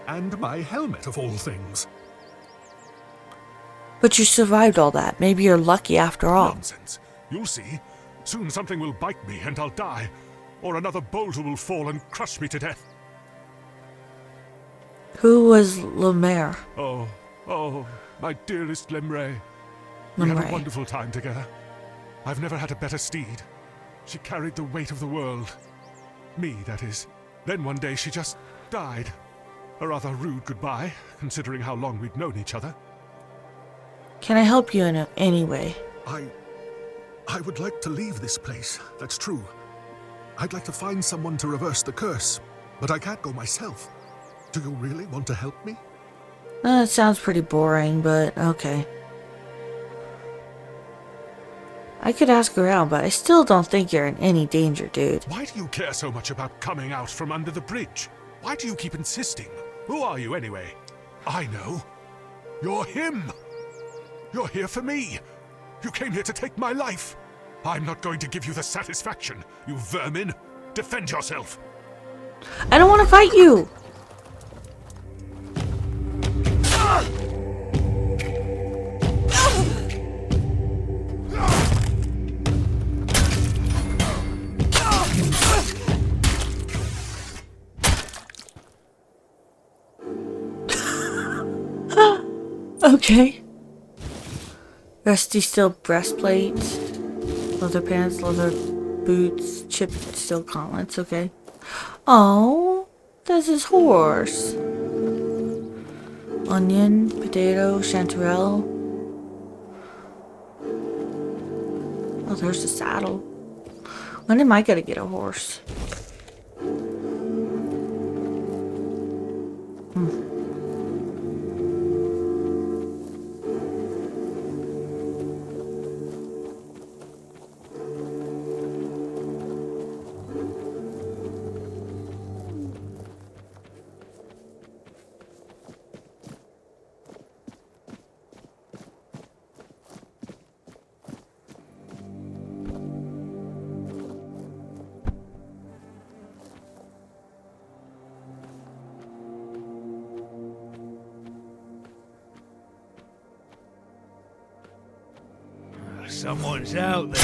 And my helmet, of all things. But you survived all that. Maybe you're lucky after all. Nonsense. You'll see. Soon something will bite me and I'll die. Or another boulder will fall and crush me to death. Who was Lemaire? Oh, my dearest Lemray. We had a Lemray. wonderful time together. I've never had a better steed. She carried the weight of the world. Me, that is. Then one day she just died. A rather rude goodbye, considering how long we'd known each other. Can I help you in any way? I would like to leave this place, that's true. I'd like to find someone to reverse the curse, but I can't go myself. Do you really want to help me? It sounds pretty boring, but okay. I could ask around, but I still don't think you're in any danger, dude. Why do you care so much about coming out from under the bridge? Why do you keep insisting? Who are you anyway? I know. You're him. You're here for me. You came here to take my life. I'm not going to give you the satisfaction, you vermin. Defend yourself. I don't want to fight you! Okay. Rusty steel breastplates, leather pants, leather boots, chipped steel gauntlets, okay. Oh, that's his horse. Onion, potato, chanterelle. Oh, there's the saddle. When am I gonna get a horse? Someone's out there.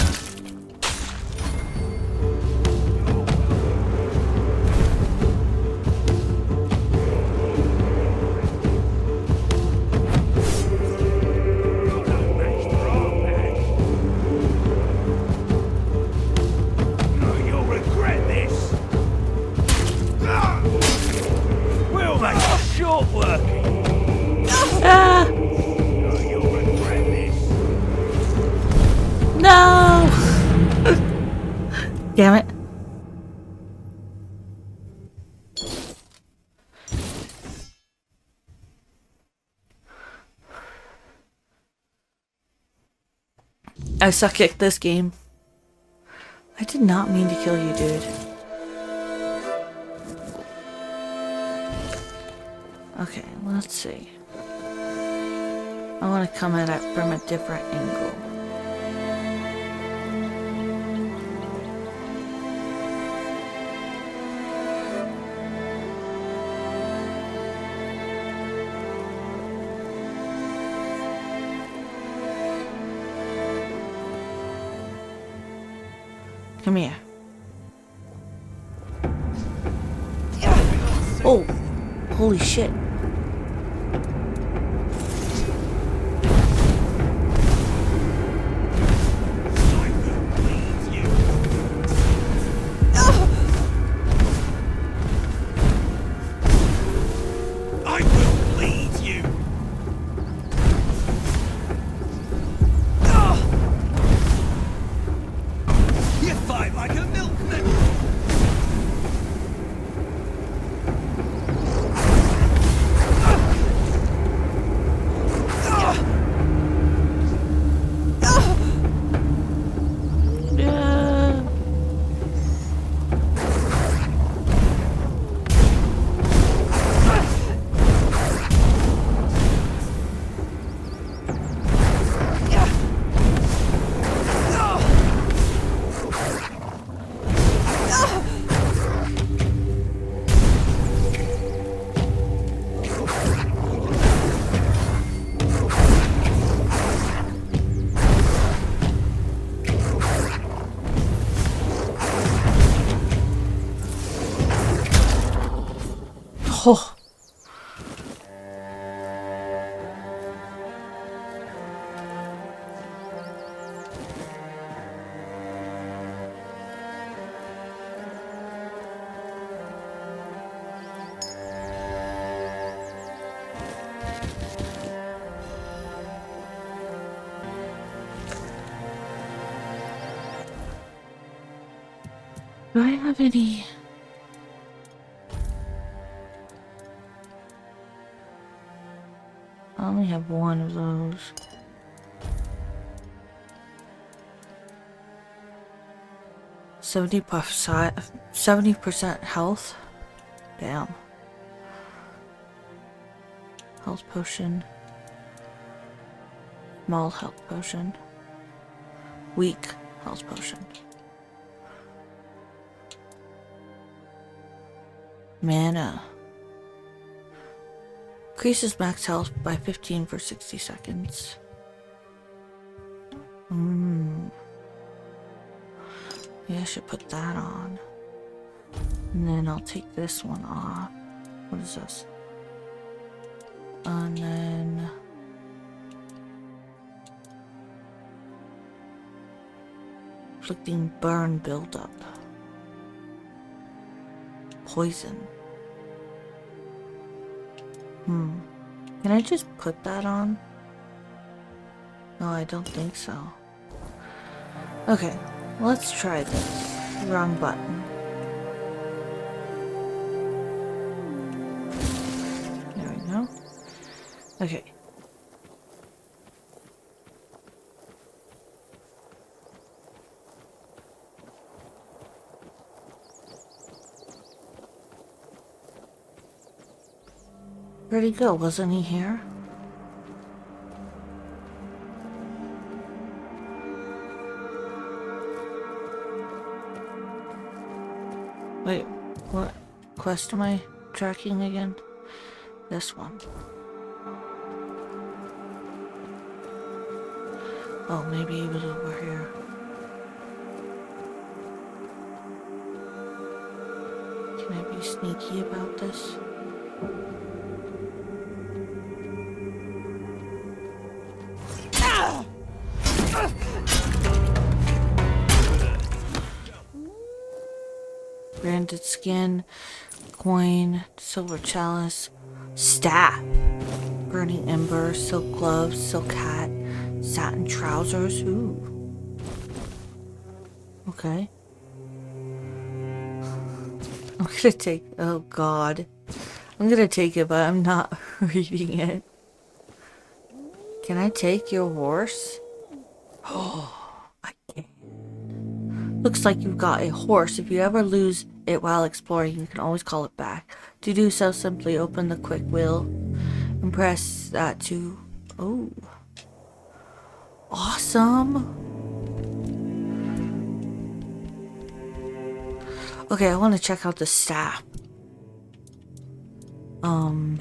You'll regret this. We'll make it short working. Ah! You'll Damn it. I suck at this game. I did not mean to kill you, dude. Okay, let's see. I want to come at it from a different angle. Come here. Oh, holy shit. Oh. Do I have any? I only have one of those. 70% health? Damn. Health potion. Small health potion. Weak health potion. Mana. Increases max health by 15 for 60 seconds. Maybe I should put that on. And then I'll take this one off. What is this? And then... inflicting burn buildup. Poison. Can I just put that on? No, I don't think so. Okay, let's try this. Wrong button. There we go. Okay. Where'd he go? Wasn't he here? Wait, what quest am I tracking again? This one. Oh, maybe he was over here. Can I be sneaky about this? Branded skin, coin, silver chalice, staff, burning ember, silk gloves, silk hat, satin trousers. Ooh. Okay. I'm gonna take, oh god. I'm gonna take it, but I'm not reading it. Can I take your horse? Oh, I can't. Looks like you've got a horse. If you ever lose it while exploring, you can always call it back. To do so, simply open the quick wheel and press that to... Oh. Awesome. Okay, I want to check out the staff. Come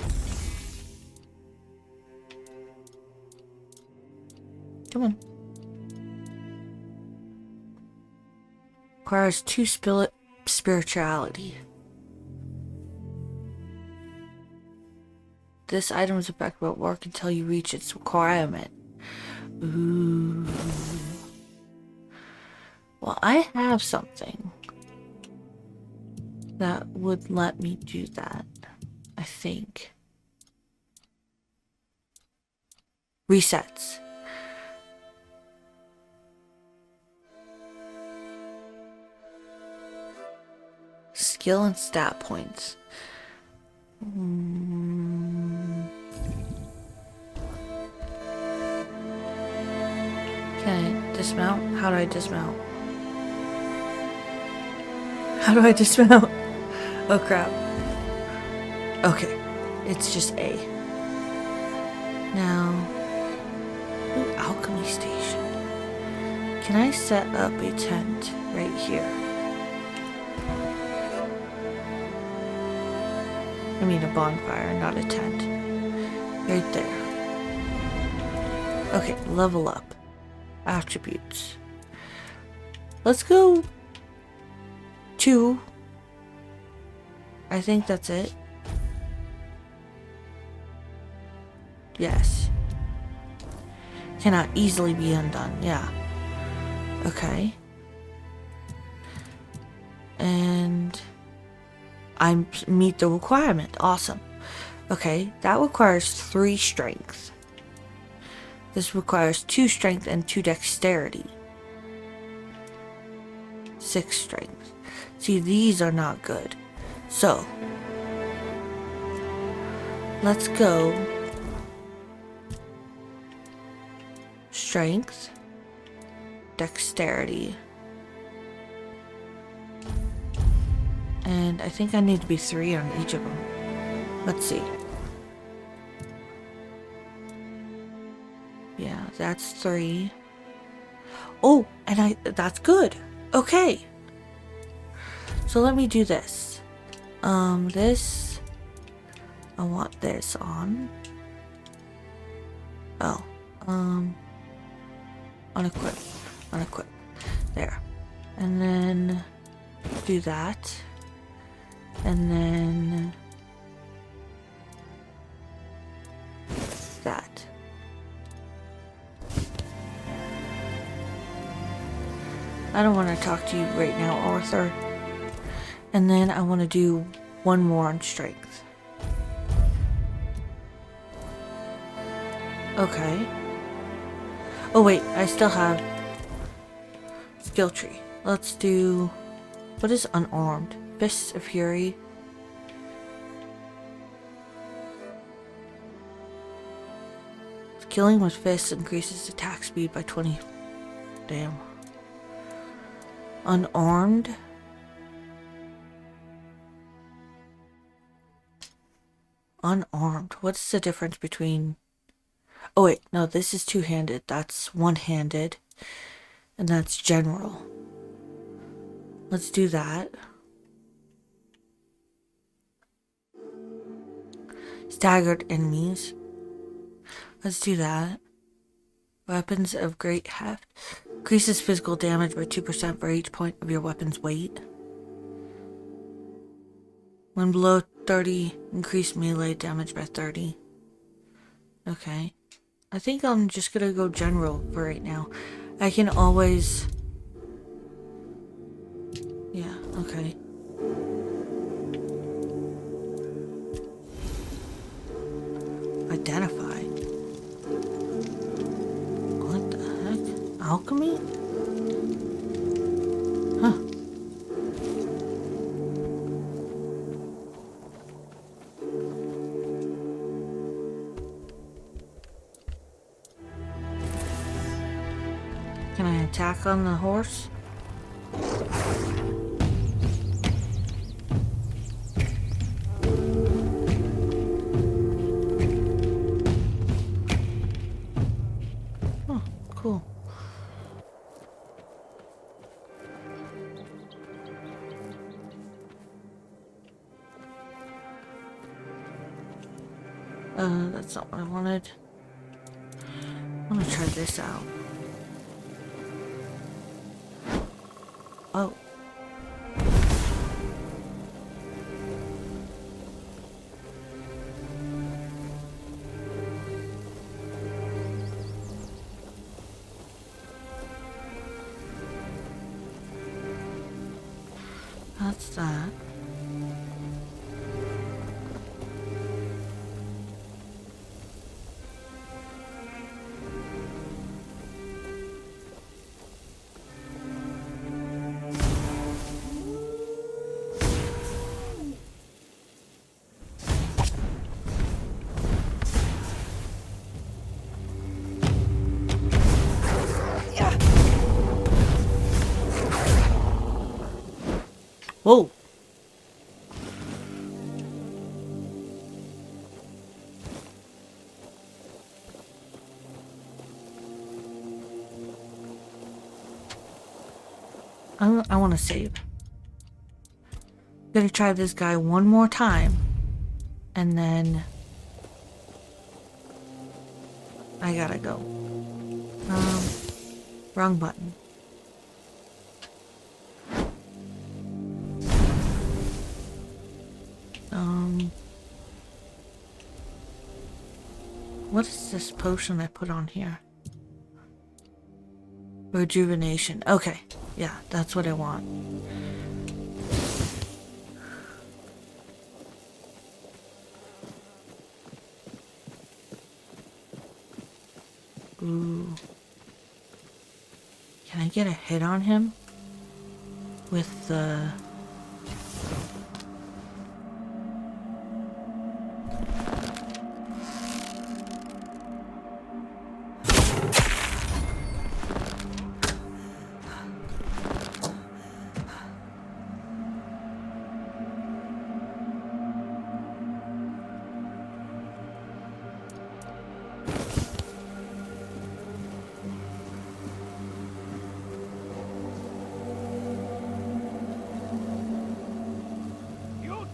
on. Requires 2 spirituality. This item is effective at work until you reach its requirement. Ooh. Well, I have something that would let me do that, I think. Resets. Skill and stat points. Can I dismount? How do I dismount? How do I dismount? Oh crap. Okay. It's just A. Now, ooh, alchemy station. Can I set up a tent right here? I mean a bonfire, not a tent. Right there. Okay, level up. Attributes. Let's go 2. I think that's it. Yes. Cannot easily be undone. Yeah. Okay. And I meet the requirement. Awesome. Okay, that requires 3 strength. This requires 2 strength and 2 dexterity. 6 strength. See, these are not good. So, let's go strength, dexterity, and I think I need to be 3 on each of them. Let's see. Yeah, that's 3. Oh, and that's good. Okay. So let me do this. This, I want this on. Oh, unequip, there. And then do that. And then that. I don't want to talk to you right now, Arthur. And then I want to do 1 more on strength. Okay. Oh wait, I still have skill tree. Let's do, what is unarmed? Fists of Fury. Killing with fists increases attack speed by 20. Damn. Unarmed. Unarmed. What's the difference between... Oh wait, no, this is 2-handed. That's 1-handed. And that's general. Let's do that. Staggered enemies. Let's do that. Weapons of great heft. Increases physical damage by 2% for each point of your weapon's weight. When below 30, increase melee damage by 30. Okay. I think I'm just gonna go general for right now. I can always... Yeah, okay. Identify. What the heck? Alchemy? Huh. Can I attack on the horse? Oh, cool. That's not what I wanted. I'm gonna try this out. Oh. That's that. Whoa. I want to save. Gonna try this guy one more time, and then I gotta go. Wrong button. What is this potion I put on here? Rejuvenation. Okay. Yeah, that's what I want. Ooh. Can I get a hit on him? With the...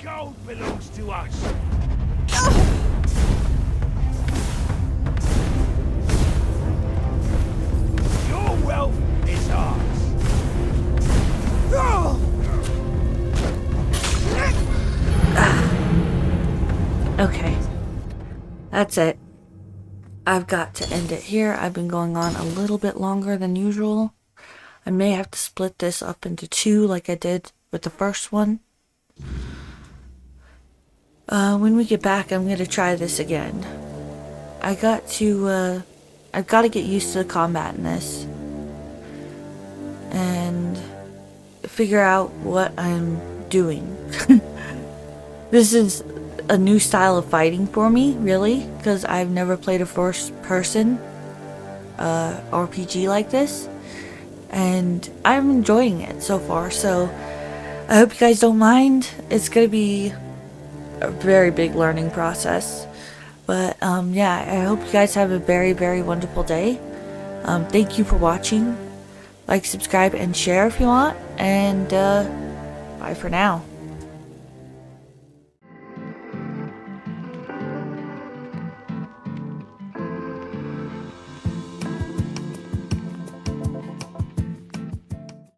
gold belongs to us. Your wealth is ours. Okay. That's it. I've got to end it here. I've been going on a little bit longer than usual. I may have to split this up into two like I did with the first one. When we get back, I'm going to try this again. I've got to get used to the combat in this. And figure out what I'm doing. This is a new style of fighting for me, really, because I've never played a first-person RPG like this. And I'm enjoying it so far, so I hope you guys don't mind. It's going to be a very big learning process. But yeah, I hope you guys have a very, very wonderful day. Thank you for watching. Like, subscribe, and share if you want. And bye for now.